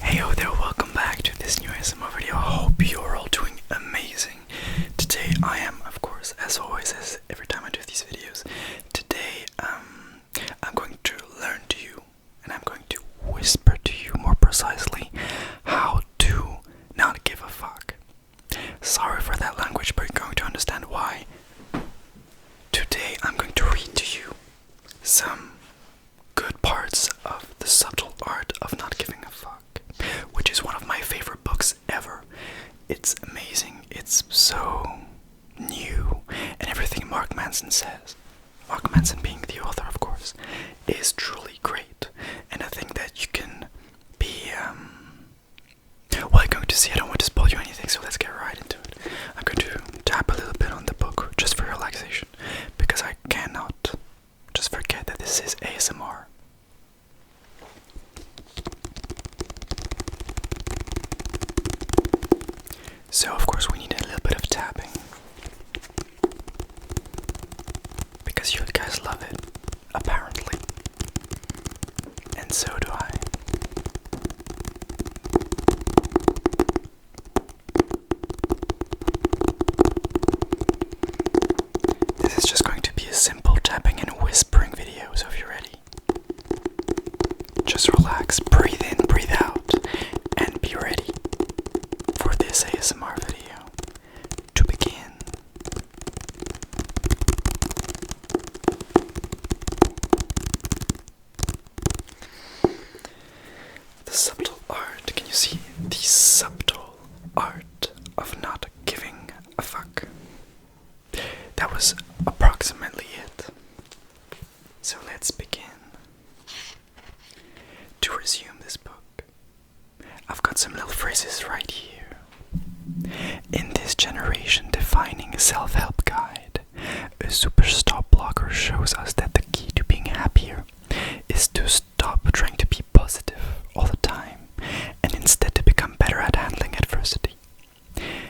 Heyo there, welcome back to this new ASMR video. I hope you're all doing amazing. Today I am, of course, as always, as every time I do these videos, today I'm going to learn to you, and I'm going to whisper to you more precisely how to not give a fuck. Sorry for that language, but you're going to understand why. Today I'm going to read to you some good parts of the subtle art of not giving a fuck, which is one of my favorite books ever. It's amazing, it's so new, and everything Mark Manson says, Mark Manson being the author of course, is truly great. And I think that you can be, well, you're going to see, I don't want to spoil you anything, so let's get right into it. I'm going to tap a little bit on the book just for relaxation, because I cannot just forget that this is ASMR. So of course we need a little bit of tapping, because you guys love it, apparently, and so do I. This is just going to be a simple tapping and whispering video, so if you're ready, just relax, breathe in, breathe out, and be ready for this ASMR video to begin. The subtle art, can you see the subtle art of not giving a fuck? That was approximately it. So let's begin. To resume this book, I've got some little phrases right here. In this generation defining self-help guide, a superstar blogger shows us that the key to being happier is to stop trying to be positive all the time and instead to become better at handling adversity.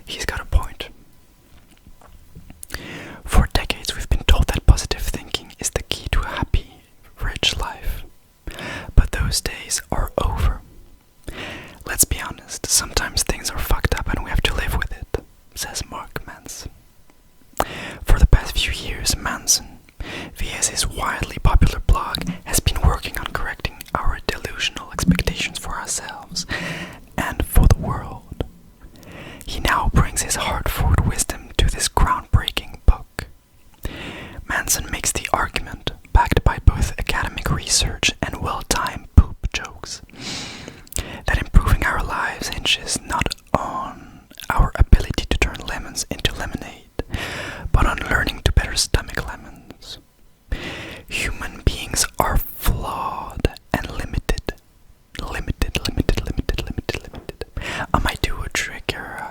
He's got a point. For decades we've been told that positive thinking is the key to a happy, rich life. But those days are over. Let's be honest, sometimes things are fucked up and we have to live with it, says Mark Manson. For the past few years, Manson, via his widely popular blog, has been working on correcting our delusional expectations for ourselves and for the world. He now brings his heart-forward wisdom to this groundbreaking book. Manson makes the argument, backed by both academic research and well-timed poop jokes, that improving our lives hinges not on our ability to turn lemons into lemonade, but on learning to better stomach lemons. Human beings are flawed and limited. I might do a trigger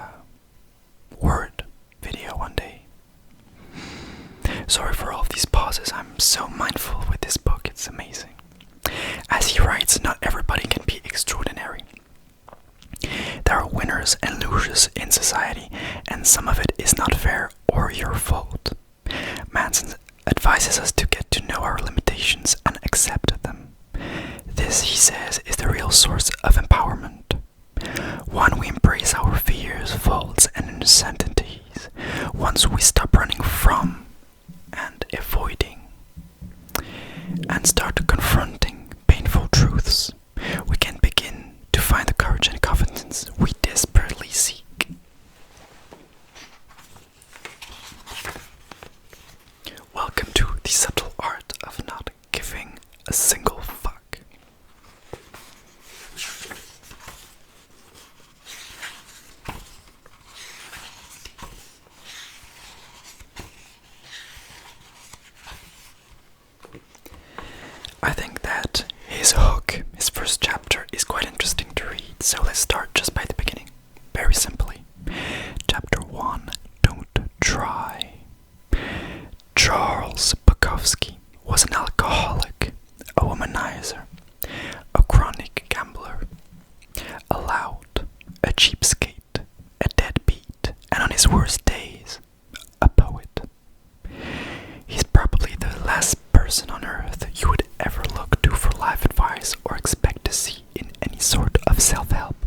word video one day. Sorry for all of these pauses, I'm so mindful with this book, it's amazing. As he writes, not everybody can be extraordinary. There are winners and losers in society, and some of it is not fair or your fault. Manson advises us to get to know our limitations and accept them. This, he says, is the real source of empowerment. When we embrace our fears, faults, and uncertainties, once we stop running from and avoiding, and start confronting painful truths, we can begin to find the courage and confidence we desperately seek. Welcome to the subtle art of not giving a single fuck. I think that his hook, his first chapter, is quite interesting to read, so let's start just by the beginning, very simply. Chapter 1, Don't Try. Charles Bukowski was an alcoholic, a womanizer, a chronic gambler, a lout, a cheapskate, a deadbeat, and on his worst days, a poet. He's probably the last person on earth you would ever look to for life advice or expect to see in any sort of self-help.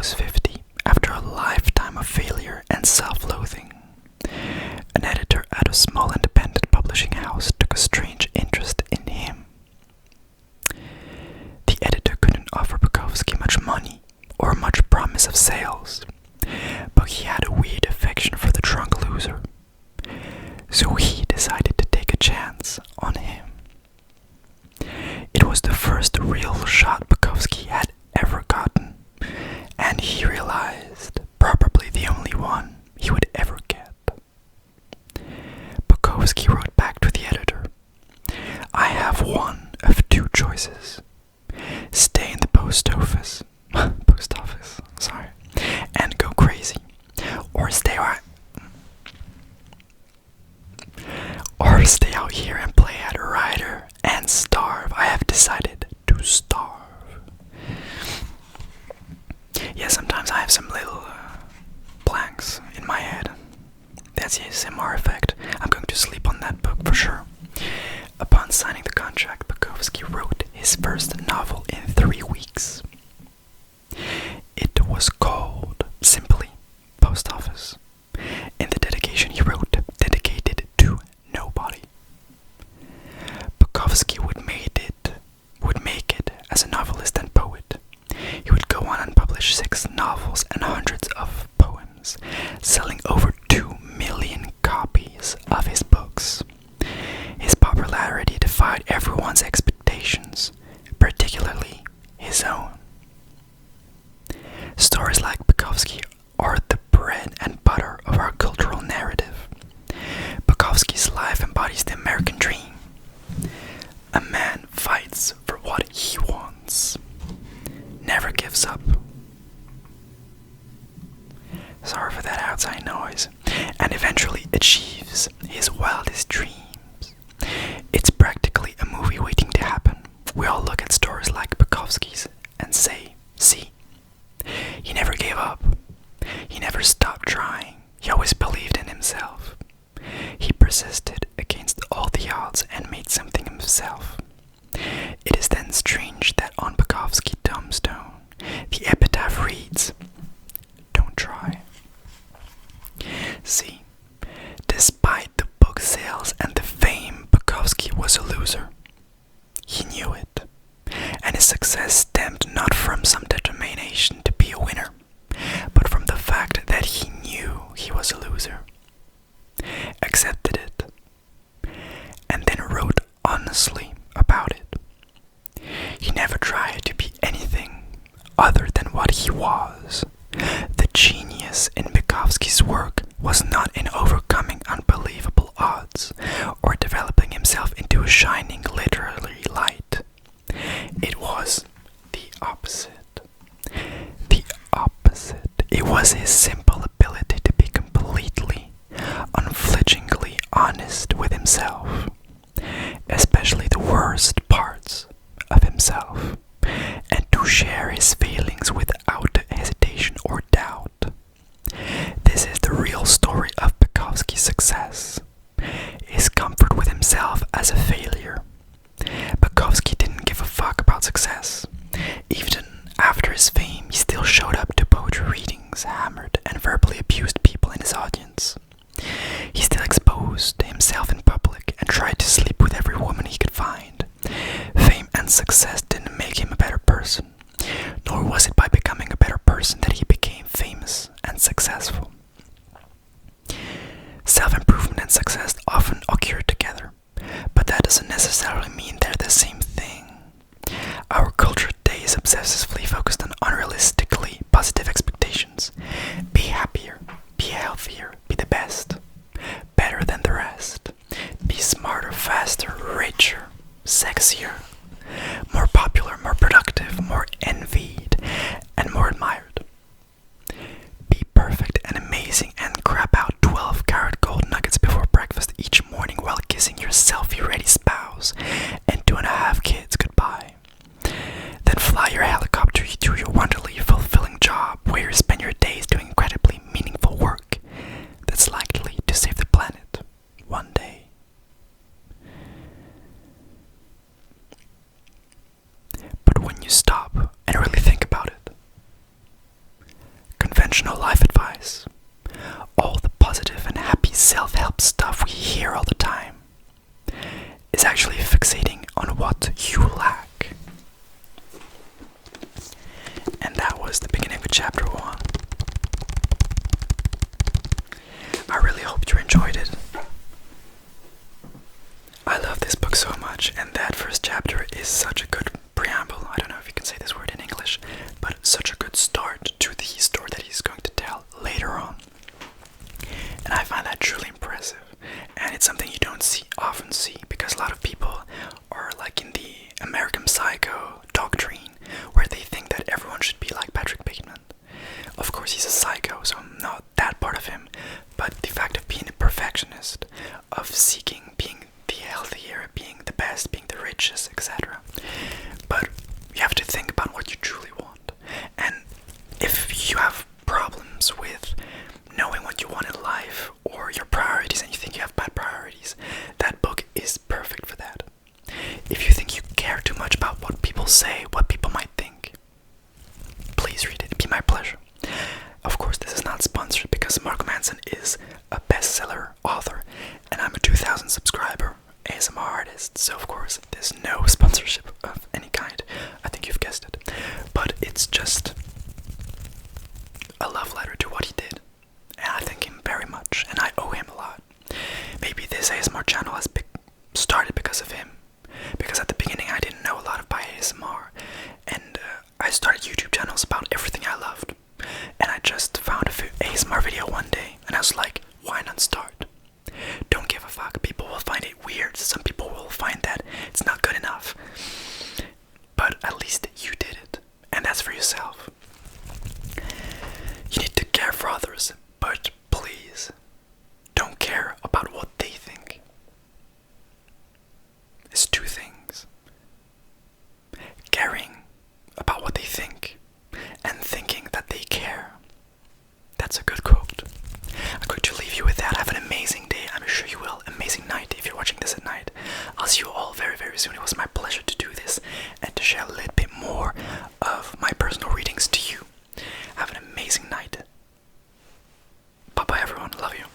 was 50 after a lifetime of failure and self-loathing. An editor at a small independent publishing house took a strange interest in him. The editor couldn't offer Bukowski much money or much promise of sales, but he had a weird affection for the drunk loser, so he decided to take a chance on him. It was the first real shot Bukowski had ever gotten, and he realized probably the only one he would ever get. Bukowski wrote back to the editor, "I have one of two choices. Stay in the post office, and go crazy, or stay out here and play at a writer and starve. I have decided to starve." Yeah, sometimes I have some little blanks in my head. That's the ASMR effect. I'm going to sleep on that book for sure. Upon signing the contract, Bukowski wrote his first novel in 3 weeks. It was called simply Post Office. In the dedication he wrote, "Dedicated to nobody." Bukowski would make it as a novelist and poet. He would go on and publish 6 novels and hundreds of poems, selling over 2 million copies of his books. His popularity defied everyone's expectations, particularly his own. Stories like Bukowski are the bread and butter of our cultural narrative. Bukowski's life embodies the American dream. A man fights for what he wants, never gives up. Sorry for that outside noise. And eventually achieves his wildest dreams. It's practically a movie waiting to happen. We all look at stories like Bukowski's and say, "See, he never gave up. He never stopped trying. He always believed in himself. He persisted against all the odds and made something himself." It is then strange that on Bukowski's tombstone, the epitaph reads, "Don't try." See, despite the book sales and the fame, Bukowski was a loser. He knew it, and his success stemmed not from some determination to be a winner, but from the fact that he knew he was a loser, accepted it, and then wrote honestly about it. He never tried to be anything other than what he was. The genius in Bukowski's work was not in overcoming unbelievable odds or developing himself into a shining literary light. It was the opposite. The opposite. It was his simple ability to be completely, unflinchingly honest with himself, especially the worst parts of himself, and to share his feelings without hesitation or doubt. This is the real story of Bukowski's success, his comfort with himself as a failure. Bukowski didn't give a fuck about success. Even after his fame, he still showed up to poetry readings, hammered and verbally abused people in his audience. He still exposed himself in public and tried to sleep with every woman he could find. Fame and success didn't make him a better person, nor was it by becoming a better person that he became famous and successful. Self-improvement and success often occur together, but that doesn't necessarily mean they're the same thing. Our culture today is obsessively focused on unrealistically positive expectations. Be happier, be healthier, be the best, better than the rest. Be smarter, faster, richer, sexier, more popular, more productive, more envied, and more admired. Be perfect and amazing and crap out 12-carat gold nuggets before breakfast each morning while kissing your selfie-ready spouse and 2.5 kids goodbye. Then fly your helicopter to your wonderfully fulfilling job unconventional life advice, all the positive and happy self-help stuff we hear all the time, is actually fixating on what you lack. And that was the beginning of chapter 1. I really hope you enjoyed it. I love this book so much, and that first chapter is such a good preamble. I don't know if you can say this word in English, but such a good start to the story that he's going to tell later on. And I find that truly impressive, and it's something you don't often see, because a lot of people are like in the American Psycho doctrine, where they think that everyone should be like Patrick Bateman. Of course, he's a psycho, so I'm not that part of him, but the fact of being a perfectionist, of seeking being the healthier, being the best, being the richest, etc. But you have to think about what you truly want. And if you have problems with knowing what you want in life, or your priorities, and you think you have bad priorities, that book is perfect for that. If you think you care too much about what people say, what people might think, please read it. It'd be my pleasure. Of course, this is not sponsored, because Mark Manson is a bestseller author, and I'm a 2,000 subscriber ASMR artist, so of course there's no sponsorship of any kind. I think you've guessed it. But it's just a love letter to what he did, and I thank him very much, and I owe him a lot. Maybe this ASMR channel has started because of him, because at the beginning I didn't know a lot about ASMR, and I started YouTube channels about everything I loved, and I just found a ASMR video one day, and I was like, why not start? Don't give a fuck. People will find it weird. Some people will find that it's not good enough. But at least you did it. And that's for yourself. You need to care for others, but please don't care about what they think. It's two things. Caring about what they think and thinking that they care. That's a good quote. I'm going to leave you with that. Have an amazing day. I'm sure you will. Amazing night if you're watching this at night. I'll see you all very, very soon. It was my pleasure to do this and to share a little bit more of my personal readings to you. Have an amazing night. Bye bye everyone. Love you.